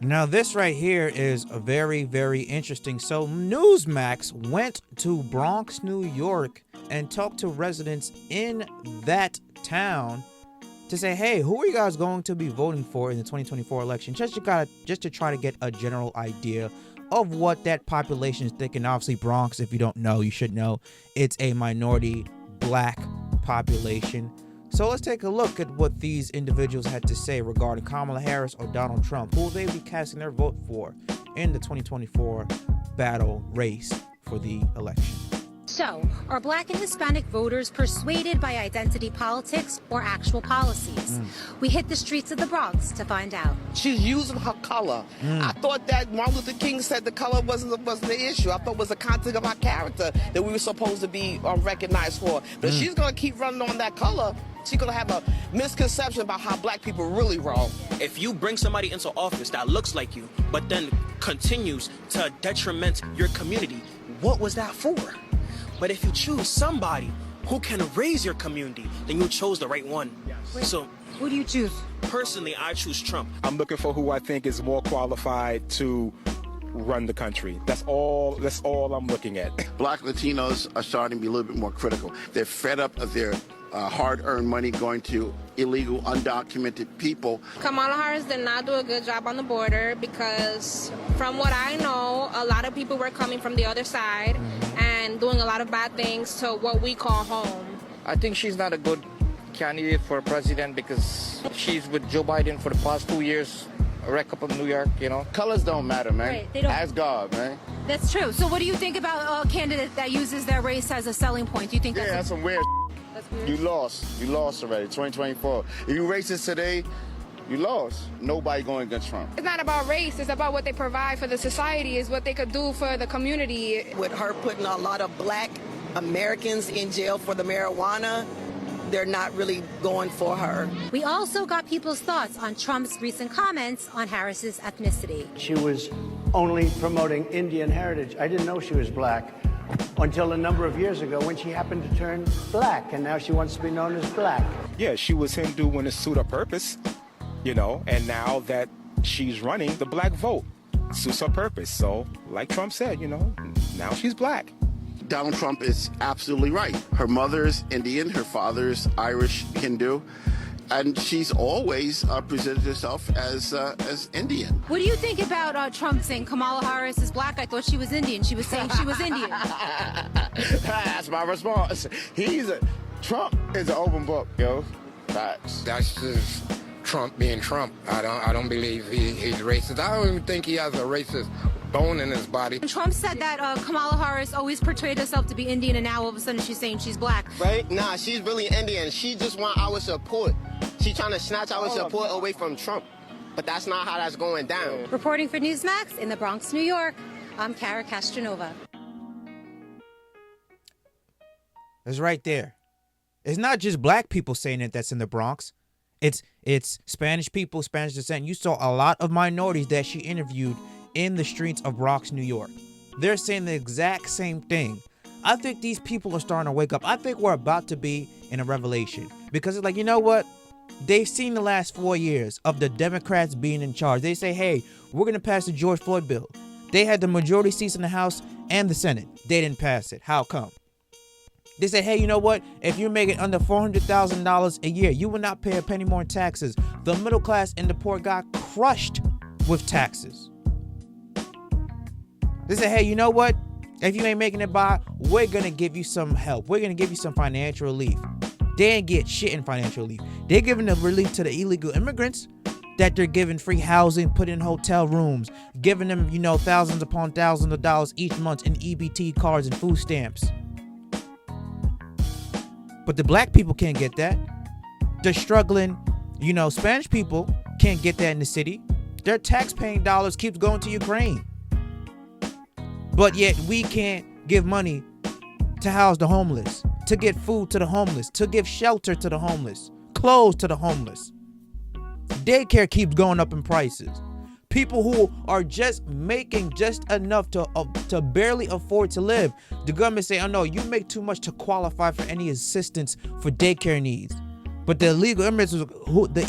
Now, this right here is a very, very interesting. So, Newsmax went to Bronx, New York, and talked to residents in that town to say, hey, who are you guys going to be voting for in the 2024 election? Just to try to get a general idea of what that population is thinking. Obviously, Bronx, if you don't know, you should know, it's a minority black population. So let's take a look at what these individuals had to say regarding Kamala Harris or Donald Trump. Who will they be casting their vote for in the 2024 battle race for the election? So, are Black and Hispanic voters persuaded by identity politics or actual policies? We hit the streets of the Bronx to find out. She's using her color. I thought that Martin Luther King said the color wasn't the issue. I thought it was the content of our character that we were supposed to be recognized for. But if she's going to keep running on that color, she's going to have a misconception about how black people really roll. If you bring somebody into office that looks like you, but then continues to detriment your community, what was that for? But if you choose somebody who can raise your community, then you chose the right one. Wait, so, who do you choose? Personally, I choose Trump. I'm looking for who I think is more qualified to run the country. That's all I'm looking at. Black Latinos are starting to be a little bit more critical. They're fed up of their hard-earned money going to illegal, undocumented people. Kamala Harris did not do a good job on the border because, from what I know, a lot of people were coming from the other side and doing a lot of bad things to what we call home. I think she's not a good candidate for president because she's with Joe Biden for the past 2 years. A wreck up of New York, you know. Colors don't matter, man. Right, they don't. Ask God, man. That's true. So what do you think about a candidate that uses their race as a selling point? Do you think That's some weird. that's weird? You lost already. 2024. If you racist today, you lost. Nobody going against Trump. It's not about race, it's about what they provide for the society, is what they could do for the community. With her putting a lot of black Americans in jail for the marijuana, they're not really going for her. We also got people's thoughts on Trump's recent comments on Harris's ethnicity. She was only promoting Indian heritage. I didn't know she was black until a number of years ago when she happened to turn black, and now she wants to be known as black. Yeah, she was Hindu when it suited her purpose, you know, and now that she's running, the black vote suits her purpose. So, like Trump said, you know, now she's black. Donald Trump is absolutely right. Her mother is Indian, her father is Irish Hindu, and she's always presented herself as Indian. What do you think about Trump saying Kamala Harris is black? I thought she was Indian. She was saying she was Indian. That's my response. Trump is an open book, yo. Facts. That's just Trump being Trump. I don't believe he's racist. I don't even think he has a racist bone in his body. Trump said that Kamala Harris always portrayed herself to be Indian, and now all of a sudden she's saying she's black. Right? Nah, she's really Indian. She just want our support. She trying to snatch our support away from Trump. But that's not how that's going down. Reporting for Newsmax in the Bronx, New York, I'm Kara Castronova. It's right there. It's not just black people saying it that's in the Bronx. It's Spanish people, Spanish descent. You saw a lot of minorities that she interviewed in the streets of Bronx, New York. They're saying the exact same thing. I think these people are starting to wake up. I think we're about to be in a revelation because it's like, you know what? They've seen the last 4 years of the Democrats being in charge. They say, hey, we're going to pass the George Floyd bill. They had the majority seats in the House and the Senate. They didn't pass it. How come? They say, hey, you know what? If you're making under $400,000 a year, you will not pay a penny more in taxes. The middle class and the poor got crushed with taxes. They say, hey, you know what? If you ain't making it by, we're going to give you some help. We're going to give you some financial relief. They ain't get shit in financial relief. They're giving the relief to the illegal immigrants that they're giving free housing, put in hotel rooms, giving them, you know, thousands upon thousands of dollars each month in EBT cards and food stamps. But the black people can't get that. The struggling, you know, Spanish people can't get that in the city. Their tax-paying dollars keeps going to Ukraine. But yet we can't give money to house the homeless, to get food to the homeless, to give shelter to the homeless, clothes to the homeless. Daycare keeps going up in prices. People who are just making just enough to barely afford to live, the government say, oh no, you make too much to qualify for any assistance for daycare needs. But the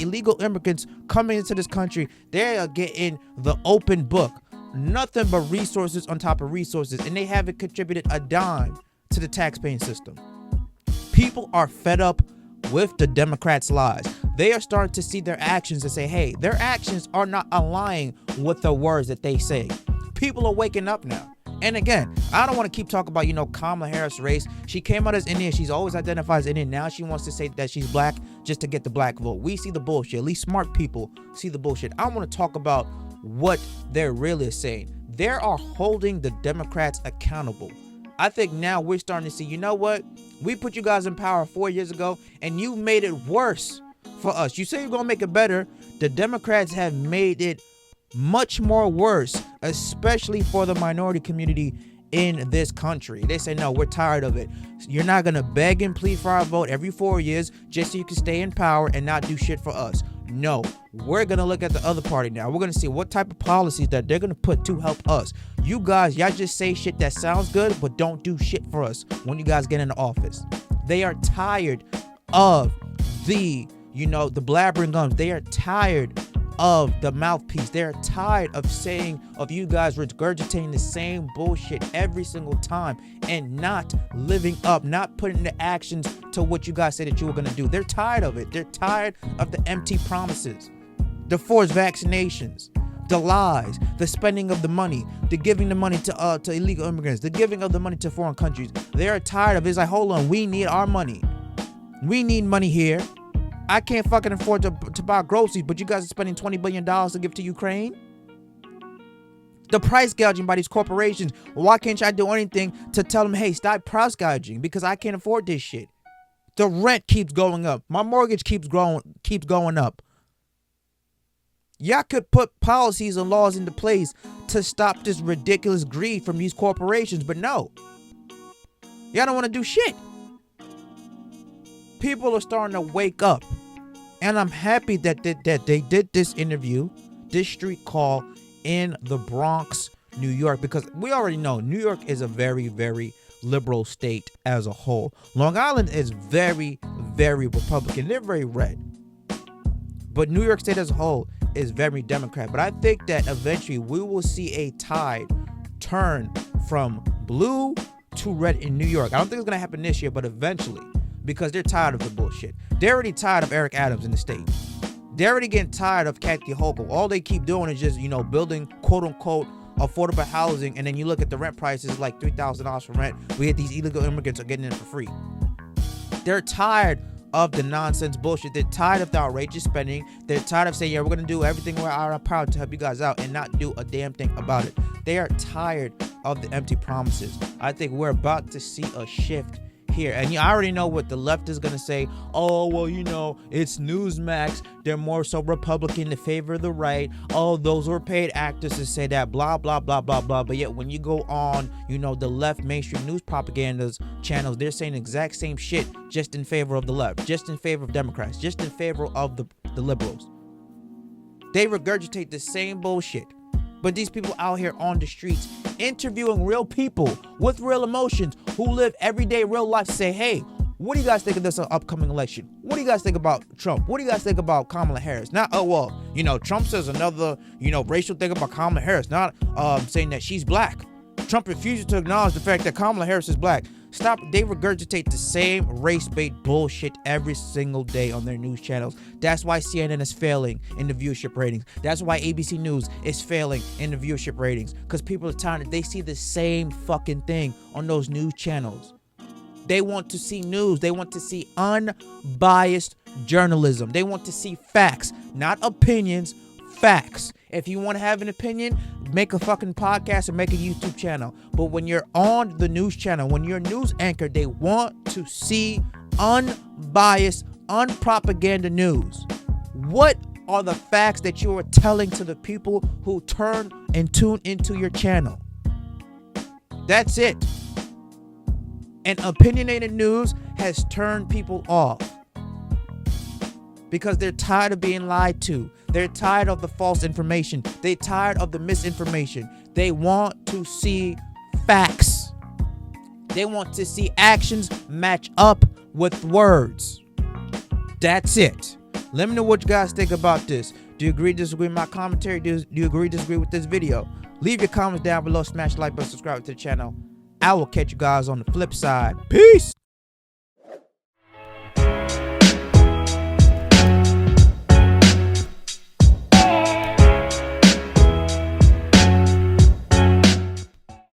illegal immigrants coming into this country, they are getting the open book. Nothing but resources on top of resources. And they haven't contributed a dime to the taxpaying system. People are fed up with the Democrats' lies. They are starting to see their actions and say, hey, their actions are not aligning with the words that they say. People are waking up now. And again, I don't want to keep talking about, Kamala Harris' race. She came out as Indian. She's always identified as Indian. Now she wants to say that she's black just to get the black vote. We see the bullshit. At least smart people see the bullshit. I want to talk about what they're really saying. They are holding the Democrats accountable. I think now we're starting to see, you know what? We put you guys in power 4 years ago, and you made it worse for us. You say you're going to make it better. The Democrats have made it much more worse, especially for the minority community in this country. They say, no, we're tired of it. You're not going to beg and plead for our vote every 4 years just so you can stay in power and not do shit for us. No, we're going to look at the other party now. We're going to see what type of policies that they're going to put to help us. You guys, y'all just say shit that sounds good, but don't do shit for us when you guys get into office. They are tired of the blabbering gums. They are tired of the mouthpiece. They're tired of you guys regurgitating the same bullshit every single time and not living up, not putting into actions to what you guys said that you were going to do. They're tired of it. They're tired of the empty promises, the forced vaccinations, the lies, the spending of the money, the giving the money to illegal immigrants, the giving of the money to foreign countries. They're tired of it. It's like, hold on, we need our money. We need money here. I can't fucking afford to buy groceries, but you guys are spending $20 billion to give to Ukraine? The price gouging by these corporations. Why can't y'all do anything to tell them, hey, stop price gouging because I can't afford this shit? The rent keeps going up. My mortgage keeps going up. Y'all could put policies and laws into place to stop this ridiculous greed from these corporations, but no. Y'all don't want to do shit. People are starting to wake up. And I'm happy that they did this interview, this street call in the Bronx, New York, because we already know New York is a very, very liberal state as a whole. Long Island is very, very Republican. They're very red. But New York State as a whole is very Democrat. But I think that eventually we will see a tide turn from blue to red in New York. I don't think it's going to happen this year, but eventually. Because they're tired of the bullshit. They're already tired of Eric Adams in the state. They're already getting tired of Kathy Hochul. All they keep doing is just, building quote-unquote affordable housing. And then you look at the rent prices, like $3,000 for rent. We get these illegal immigrants are getting it for free. They're tired of the nonsense bullshit. They're tired of the outrageous spending. They're tired of saying, yeah, we're going to do everything we're out of our power to help you guys out and not do a damn thing about it. They are tired of the empty promises. I think we're about to see a shift here. And I already know what the left is going to say. Oh, well, it's Newsmax. They're more so Republican to favor the right. Oh, those were paid actors to say that, blah, blah, blah, blah, blah. But yet when you go on, the left mainstream news propaganda's channels, they're saying the exact same shit just in favor of the left, just in favor of Democrats, just in favor of the liberals. They regurgitate the same bullshit. But these people out here on the streets interviewing real people with real emotions who live everyday real life say, hey, what do you guys think of this upcoming election? What do you guys think about Trump? What do you guys think about Kamala Harris? Not, Trump says another, racial thing about Kamala Harris. Not saying that she's black. Trump refuses to acknowledge the fact that Kamala Harris is black. Stop. They regurgitate the same race-bait bullshit every single day on their news channels. That's why CNN is failing in the viewership ratings. That's why ABC News is failing in the viewership ratings. Because people are tired. They see the same fucking thing on those news channels. They want to see news. They want to see unbiased journalism. They want to see facts, not opinions, facts. If you want to have an opinion, make a fucking podcast or make a YouTube channel. But when you're on the news channel, when you're a news anchor, they want to see unbiased, unpropaganda news. What are the facts that you are telling to the people who turn and tune into your channel? That's it. And opinionated news has turned people off. Because they're tired of being lied to. They're tired of the false information. They're tired of the misinformation. They want to see facts. They want to see actions match up with words. That's it. Let me know what you guys think about this. Do you agree, disagree with my commentary? Do you agree, disagree with this video? Leave your comments down below. Smash the like button, subscribe to the channel. I will catch you guys on the flip side. Peace.